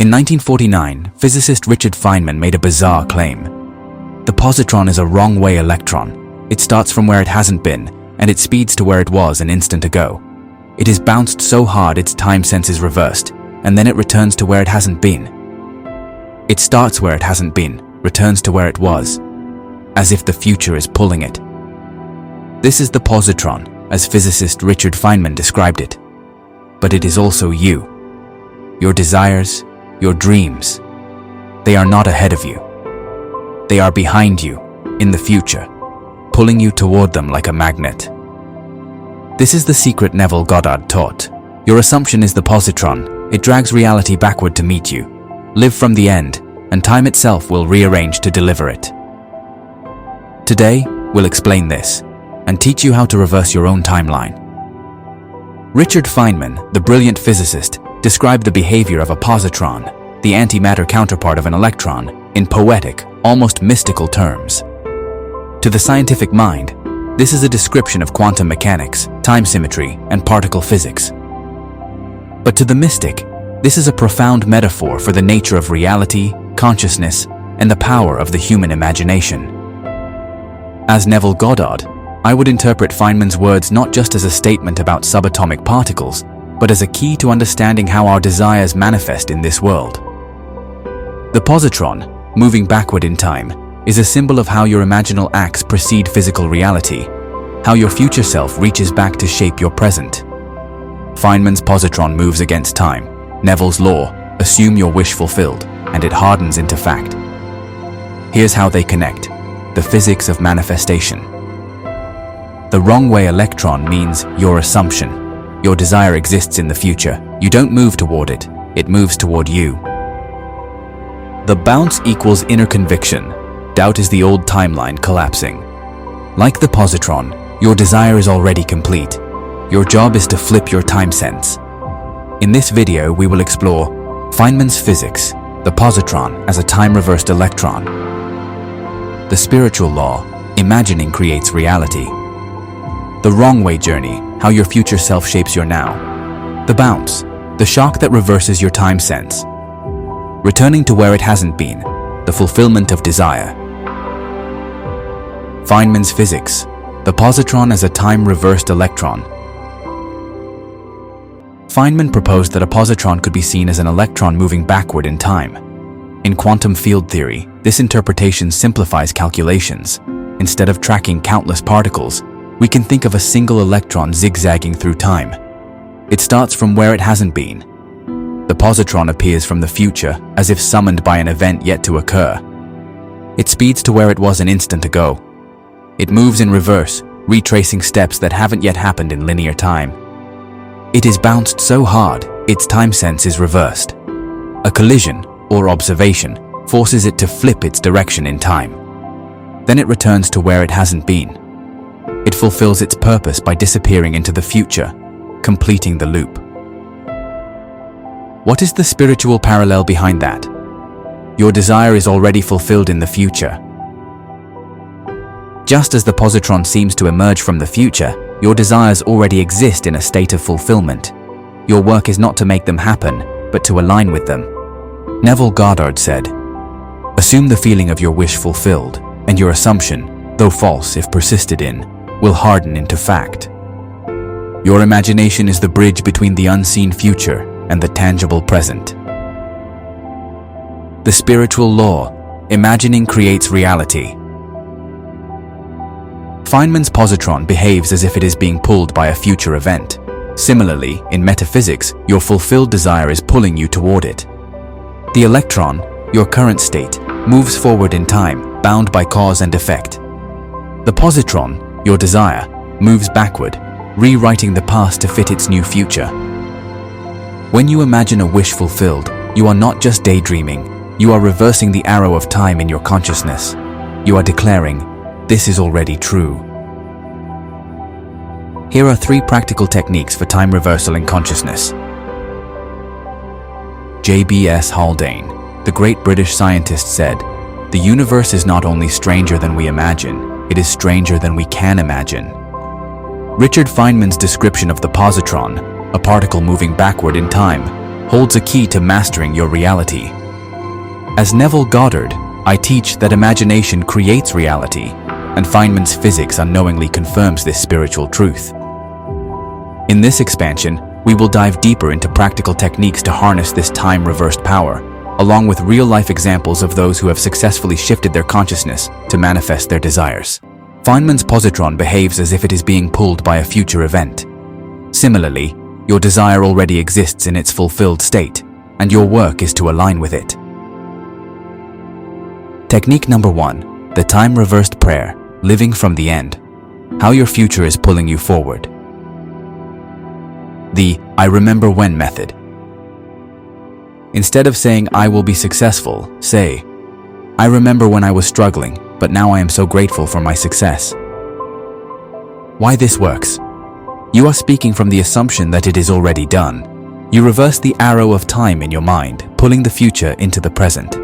In 1949, physicist Richard Feynman made a bizarre claim. The positron is a wrong-way electron. It starts from where it hasn't been, and it speeds to where it was an instant ago. It is bounced so hard its time sense is reversed, and then it returns to where it hasn't been. It starts where it hasn't been, returns to where it was, as if the future is pulling it. This is the positron, as physicist Richard Feynman described it. But it is also you. Your desires, your dreams. They are not ahead of you. They are behind you, in the future, pulling you toward them like a magnet. This is the secret Neville Goddard taught. Your assumption is the positron. It drags reality backward to meet you. Live from the end, and time itself will rearrange to deliver it. Today, we'll explain this, and teach you how to reverse your own timeline. Richard Feynman, the brilliant physicist, described the behavior of a positron, the antimatter counterpart of an electron, in poetic, almost mystical terms. To the scientific mind, this is a description of quantum mechanics, time symmetry, and particle physics. But to the mystic, this is a profound metaphor for the nature of reality, consciousness, and the power of the human imagination. As Neville Goddard, I would interpret Feynman's words not just as a statement about subatomic particles, but as a key to understanding how our desires manifest in this world. The positron, moving backward in time, is a symbol of how your imaginal acts precede physical reality, how your future self reaches back to shape your present. Feynman's positron moves against time. Neville's law, assume your wish fulfilled, and it hardens into fact. Here's how they connect: the physics of manifestation. The wrong-way electron means your assumption. Your desire exists in the future. You don't move toward it, it moves toward you. The bounce equals inner conviction. Doubt is the old timeline collapsing. Like the positron, your desire is already complete. Your job is to flip your time sense. In this video, we will explore Feynman's physics, the positron as a time-reversed electron. The spiritual law, imagining creates reality. The wrong-way journey, how your future self shapes your now. The bounce, the shock that reverses your time sense. Returning to where it hasn't been, the fulfillment of desire. Feynman's physics, the positron as a time-reversed electron. Feynman proposed that a positron could be seen as an electron moving backward in time. In quantum field theory, this interpretation simplifies calculations. Instead of tracking countless particles, we can think of a single electron zigzagging through time. It starts from where it hasn't been. The positron appears from the future, as if summoned by an event yet to occur. It speeds to where it was an instant ago. It moves in reverse, retracing steps that haven't yet happened in linear time. It is bounced so hard, its time sense is reversed. A collision, or observation, forces it to flip its direction in time. Then it returns to where it hasn't been. It fulfills its purpose by disappearing into the future, completing the loop. What is the spiritual parallel behind that? Your desire is already fulfilled in the future. Just as the positron seems to emerge from the future, your desires already exist in a state of fulfillment. Your work is not to make them happen, but to align with them. Neville Goddard said, "Assume the feeling of your wish fulfilled, and your assumption, though false if persisted in, will harden into fact." Your imagination is the bridge between the unseen future and the tangible present. The spiritual law, imagining creates reality. Feynman's positron behaves as if it is being pulled by a future event. Similarly, in metaphysics, your fulfilled desire is pulling you toward it. The electron, your current state, moves forward in time, bound by cause and effect. The positron, your desire, moves backward, rewriting the past to fit its new future. When you imagine a wish fulfilled, you are not just daydreaming, you are reversing the arrow of time in your consciousness. You are declaring, "This is already true." Here are 3 practical techniques for time reversal in consciousness. J.B.S. Haldane, the great British scientist, said, "The universe is not only stranger than we imagine, it is stranger than we can imagine." Richard Feynman's description of the positron, a particle moving backward in time, holds a key to mastering your reality. As Neville Goddard, I teach that imagination creates reality, and Feynman's physics unknowingly confirms this spiritual truth. In this expansion, we will dive deeper into practical techniques to harness this time-reversed power, along with real-life examples of those who have successfully shifted their consciousness to manifest their desires. Feynman's positron behaves as if it is being pulled by a future event. Similarly, your desire already exists in its fulfilled state, and your work is to align with it. Technique number 1, the time-reversed prayer, living from the end. How your future is pulling you forward. The I remember when method. Instead of saying I will be successful, say, I remember when I was struggling, but now I am so grateful for my success. Why this works? You are speaking from the assumption that it is already done. You reverse the arrow of time in your mind, pulling the future into the present.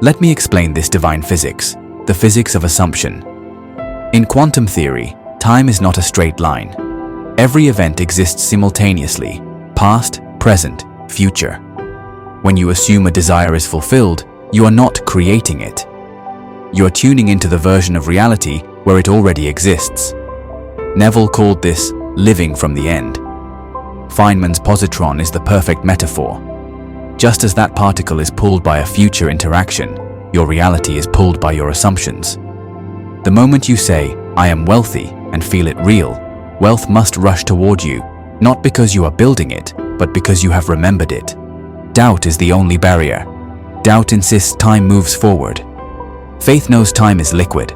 Let me explain this divine physics, the physics of assumption. In quantum theory, time is not a straight line. Every event exists simultaneously, past, present, future. When you assume a desire is fulfilled, you are not creating it. You are tuning into the version of reality where it already exists. Neville called this living from the end. Feynman's positron is the perfect metaphor. Just as that particle is pulled by a future interaction, your reality is pulled by your assumptions. The moment you say, I am wealthy, and feel it real, wealth must rush toward you, not because you are building it, but because you have remembered it. Doubt is the only barrier. Doubt insists time moves forward. Faith knows time is liquid.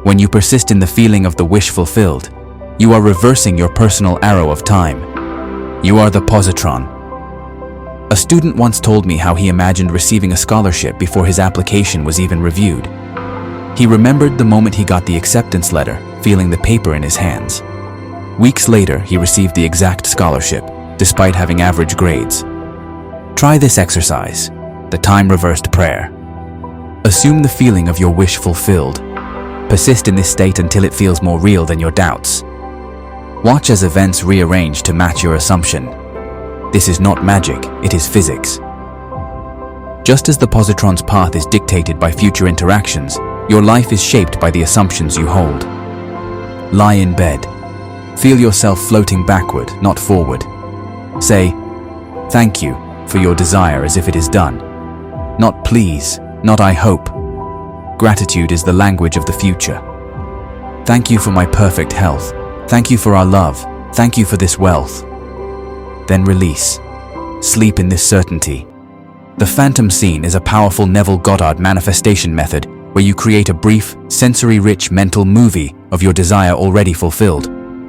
When you persist in the feeling of the wish fulfilled, you are reversing your personal arrow of time. You are the positron. A student once told me how he imagined receiving a scholarship before his application was even reviewed. He remembered the moment he got the acceptance letter, feeling the paper in his hands. Weeks later, he received the exact scholarship, despite having average grades. Try this exercise, the time-reversed prayer. Assume the feeling of your wish fulfilled. Persist in this state until it feels more real than your doubts. Watch as events rearrange to match your assumption. This is not magic, it is physics. Just as the positron's path is dictated by future interactions, your life is shaped by the assumptions you hold. Lie in bed. Feel yourself floating backward, not forward. Say, thank you for your desire as if it is done. Not please, not I hope. Gratitude is the language of the future. Thank you for my perfect health. Thank you for our love. Thank you for this wealth. Then release. Sleep in this certainty. The phantom scene is a powerful Neville Goddard manifestation method where you create a brief, sensory-rich mental movie of your desire already fulfilled,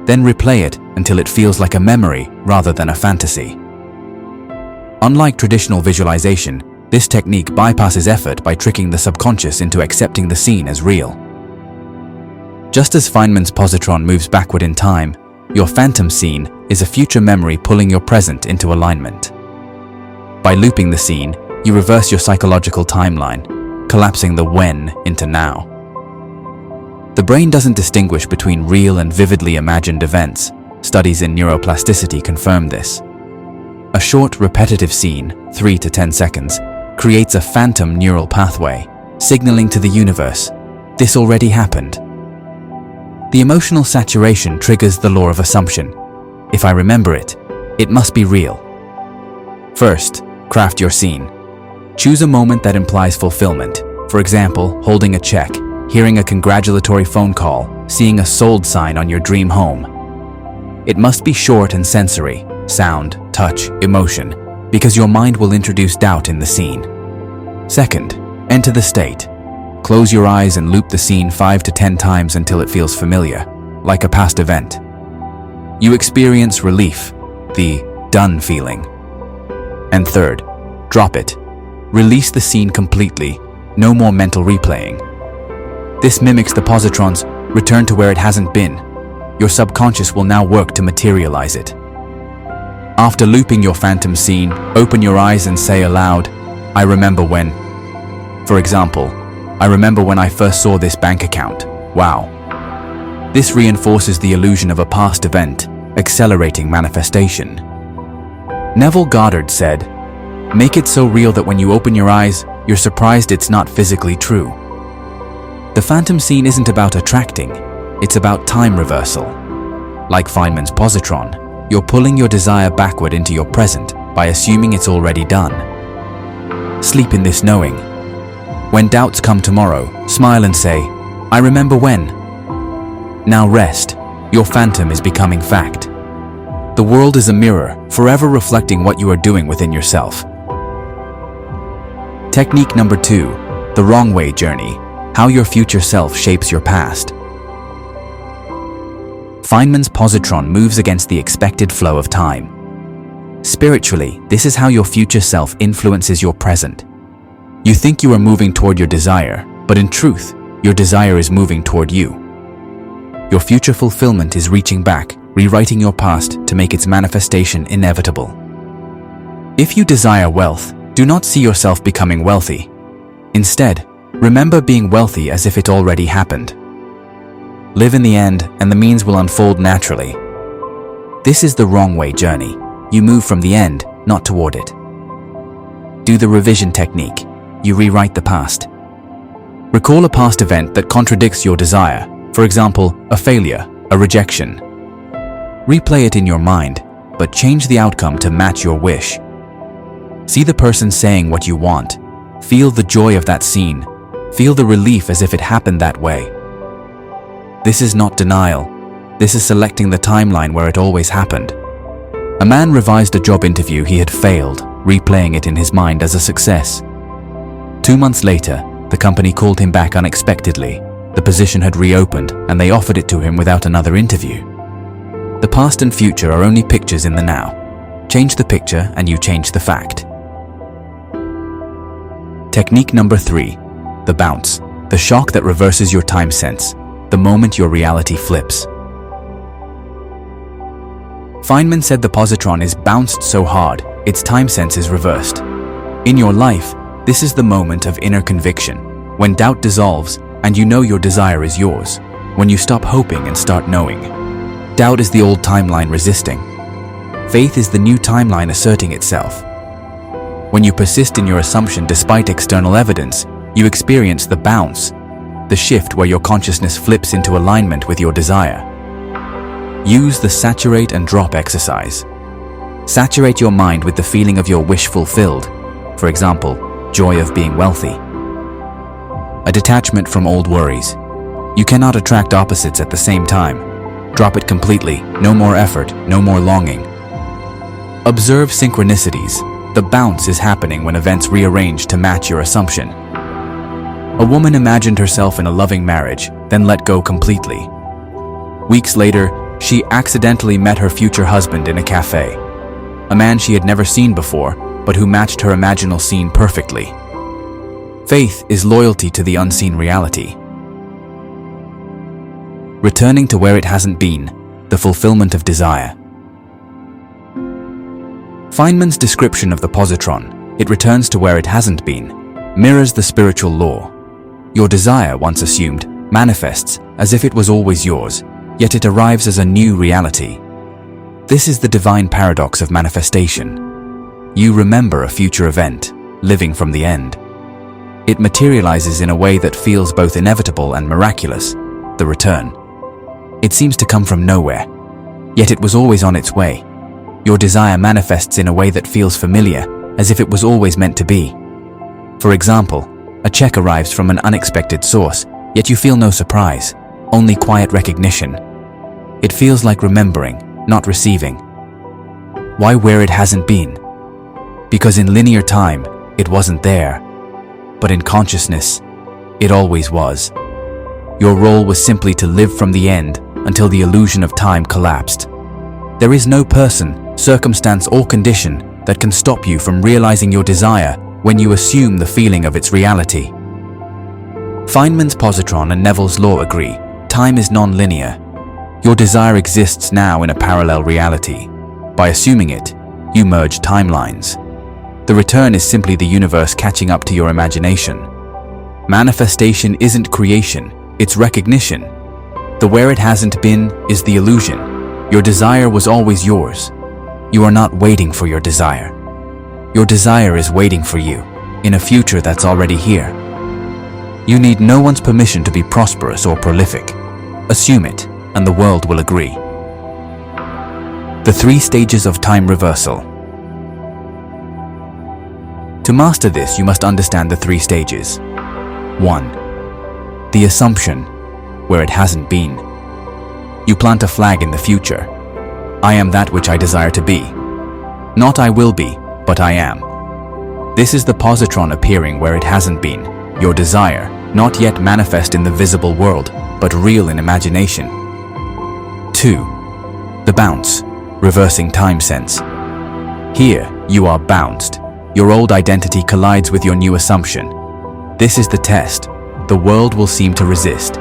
then replay it until it feels like a memory rather than a fantasy. Unlike traditional visualization, this technique bypasses effort by tricking the subconscious into accepting the scene as real. Just as Feynman's positron moves backward in time, your phantom scene is a future memory pulling your present into alignment. By looping the scene, you reverse your psychological timeline, collapsing the when into now. The brain doesn't distinguish between real and vividly imagined events. Studies in neuroplasticity confirm this. A short, repetitive scene, 3 to 10 seconds, creates a phantom neural pathway, signaling to the universe, this already happened. The emotional saturation triggers the law of assumption. If I remember it, it must be real. First, craft your scene. Choose a moment that implies fulfillment. For example, holding a check, hearing a congratulatory phone call, seeing a sold sign on your dream home. It must be short and sensory, sound, touch, emotion, because your mind will introduce doubt in the scene. Second, enter the state. Close your eyes and loop the scene 5 to 10 times until it feels familiar, like a past event. You experience relief, the done feeling. And third, drop it. Release the scene completely, no more mental replaying. This mimics the positron's return to where it hasn't been. Your subconscious will now work to materialize it. After looping your phantom scene, open your eyes and say aloud, I remember when. For example, I remember when I first saw this bank account. Wow. This reinforces the illusion of a past event, accelerating manifestation. Neville Goddard said, "Make it so real that when you open your eyes, you're surprised it's not physically true." The phantom scene isn't about attracting, it's about time reversal. Like Feynman's positron, you're pulling your desire backward into your present by assuming it's already done. Sleep in this knowing. When doubts come tomorrow, smile and say, "I remember when." Now rest. Your phantom is becoming fact. The world is a mirror, forever reflecting what you are doing within yourself. Technique number 2, the wrong way journey. How your future self shapes your past. Feynman's positron moves against the expected flow of time. Spiritually, this is how your future self influences your present. You think you are moving toward your desire, but in truth, your desire is moving toward you. Your future fulfillment is reaching back, rewriting your past to make its manifestation inevitable. If you desire wealth, do not see yourself becoming wealthy. Instead, remember being wealthy as if it already happened. Live in the end, and the means will unfold naturally. This is the wrong way journey. You move from the end, not toward it. Do the revision technique. You rewrite the past. Recall a past event that contradicts your desire, for example, a failure, a rejection. Replay it in your mind, but change the outcome to match your wish. See the person saying what you want. Feel the joy of that scene. Feel the relief as if it happened that way. This is not denial. This is selecting the timeline where it always happened. A man revised a job interview he had failed, replaying it in his mind as a success. 2 months later, the company called him back unexpectedly. The position had reopened, and they offered it to him without another interview. The past and future are only pictures in the now. Change the picture and you change the fact. Technique number 3, the bounce, the shock that reverses your time sense, the moment your reality flips. Feynman said the positron is bounced so hard, its time sense is reversed. In your life, this is the moment of inner conviction, when doubt dissolves and you know your desire is yours, when you stop hoping and start knowing. Doubt is the old timeline resisting. Faith is the new timeline asserting itself. When you persist in your assumption despite external evidence, you experience the bounce, the shift where your consciousness flips into alignment with your desire. Use the saturate and drop exercise. Saturate your mind with the feeling of your wish fulfilled, for example, joy of being wealthy. A detachment from old worries. You cannot attract opposites at the same time. Drop it completely, no more effort, no more longing. Observe synchronicities. The bounce is happening when events rearrange to match your assumption. A woman imagined herself in a loving marriage, then let go completely. Weeks later, she accidentally met her future husband in a cafe. A man she had never seen before, but who matched her imaginal scene perfectly. Faith is loyalty to the unseen reality. Returning to where it hasn't been, the fulfillment of desire. Feynman's description of the positron, it returns to where it hasn't been, mirrors the spiritual law. Your desire, once assumed, manifests as if it was always yours, yet it arrives as a new reality. This is the divine paradox of manifestation. You remember a future event, living from the end. It materializes in a way that feels both inevitable and miraculous, the return. It seems to come from nowhere, yet it was always on its way. Your desire manifests in a way that feels familiar, as if it was always meant to be. For example, a check arrives from an unexpected source, yet you feel no surprise, only quiet recognition. It feels like remembering, not receiving. Why where it hasn't been? Because in linear time, it wasn't there. But in consciousness, it always was. Your role was simply to live from the end until the illusion of time collapsed. There is no person, circumstance, or condition that can stop you from realizing your desire when you assume the feeling of its reality. Feynman's positron and Neville's law agree. Time is non-linear. Your desire exists now in a parallel reality. By assuming it, you merge timelines. The return is simply the universe catching up to your imagination. Manifestation isn't creation, it's recognition. The where it hasn't been is the illusion. Your desire was always yours. You are not waiting for your desire. Your desire is waiting for you, in a future that's already here. You need no one's permission to be prosperous or prolific. Assume it, and the world will agree. The 3 stages of time reversal. To master this, you must understand the 3 stages. 1. The assumption, where it hasn't been. You plant a flag in the future. I am that which I desire to be. Not I will be, but I am. This is the positron appearing where it hasn't been. Your desire, not yet manifest in the visible world, but real in imagination. 2. The bounce, reversing time sense. Here, you are bounced. Your old identity collides with your new assumption. This is the test. The world will seem to resist.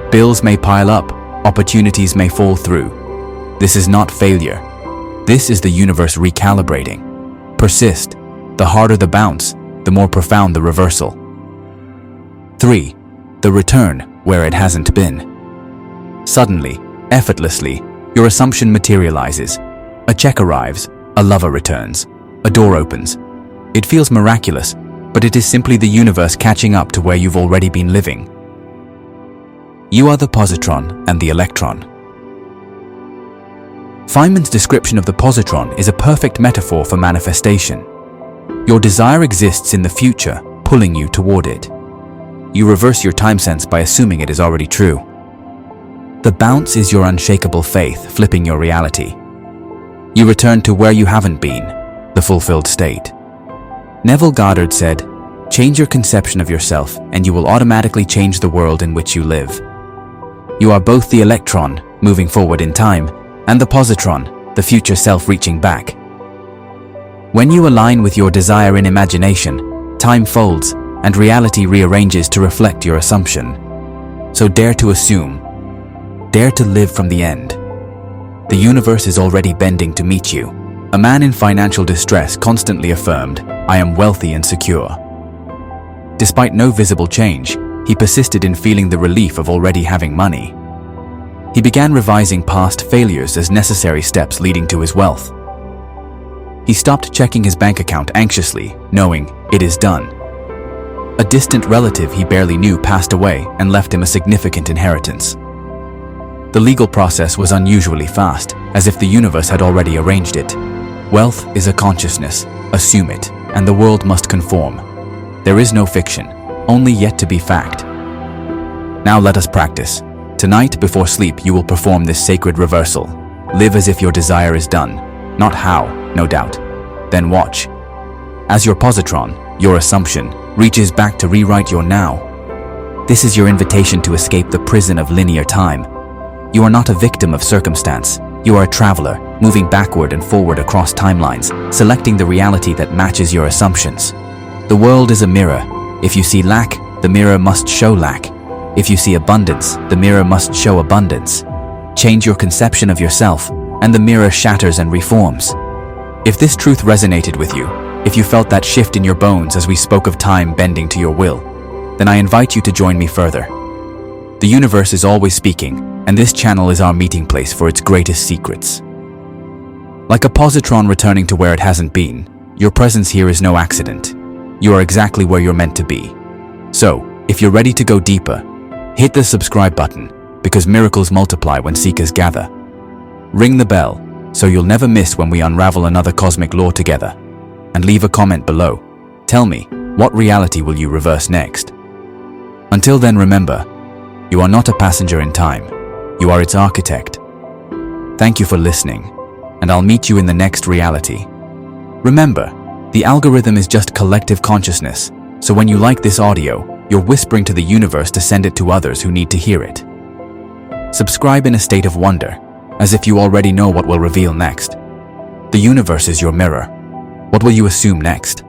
Bills may pile up, opportunities may fall through. This is not failure. This is the universe recalibrating. Persist. The harder the bounce, the more profound the reversal. 3. The return, where it hasn't been. Suddenly, effortlessly, your assumption materializes. A check arrives, a lover returns, a door opens. It feels miraculous, but it is simply the universe catching up to where you've already been living. You are the positron and the electron. Feynman's description of the positron is a perfect metaphor for manifestation. Your desire exists in the future, pulling you toward it. You reverse your time sense by assuming it is already true. The bounce is your unshakable faith, flipping your reality. You return to where you haven't been, the fulfilled state. Neville Goddard said, "Change your conception of yourself and you will automatically change the world in which you live." You are both the electron, moving forward in time, and the positron, the future self reaching back. When you align with your desire in imagination, time folds and reality rearranges to reflect your assumption. So dare to assume. Dare to live from the end. The universe is already bending to meet you. A man in financial distress constantly affirmed, "I am wealthy and secure." Despite no visible change, he persisted in feeling the relief of already having money. He began revising past failures as necessary steps leading to his wealth. He stopped checking his bank account anxiously, knowing, "It is done." A distant relative he barely knew passed away and left him a significant inheritance. The legal process was unusually fast, as if the universe had already arranged it. Wealth is a consciousness, assume it, and the world must conform. There is no fiction, only yet to be fact. Now let us practice. Tonight, before sleep, you will perform this sacred reversal. Live as if your desire is done, not how, no doubt. Then watch. As your positron, your assumption, reaches back to rewrite your now. This is your invitation to escape the prison of linear time. You are not a victim of circumstance. You are a traveler, moving backward and forward across timelines, selecting the reality that matches your assumptions. The world is a mirror. If you see lack, the mirror must show lack. If you see abundance, the mirror must show abundance. Change your conception of yourself, and the mirror shatters and reforms. If this truth resonated with you, if you felt that shift in your bones as we spoke of time bending to your will, then I invite you to join me further. The universe is always speaking, and this channel is our meeting place for its greatest secrets. Like a positron returning to where it hasn't been, your presence here is no accident. You are exactly where you're meant to be. So, if you're ready to go deeper, hit the subscribe button, because miracles multiply when seekers gather. Ring the bell, so you'll never miss when we unravel another cosmic law together. And leave a comment below. Tell me, what reality will you reverse next? Until then, remember, you are not a passenger in time. You are its architect. Thank you for listening, and I'll meet you in the next reality. Remember, the algorithm is just collective consciousness, so when you like this audio, you're whispering to the universe to send it to others who need to hear it. Subscribe in a state of wonder, as if you already know what will reveal next. The universe is your mirror. What will you assume next?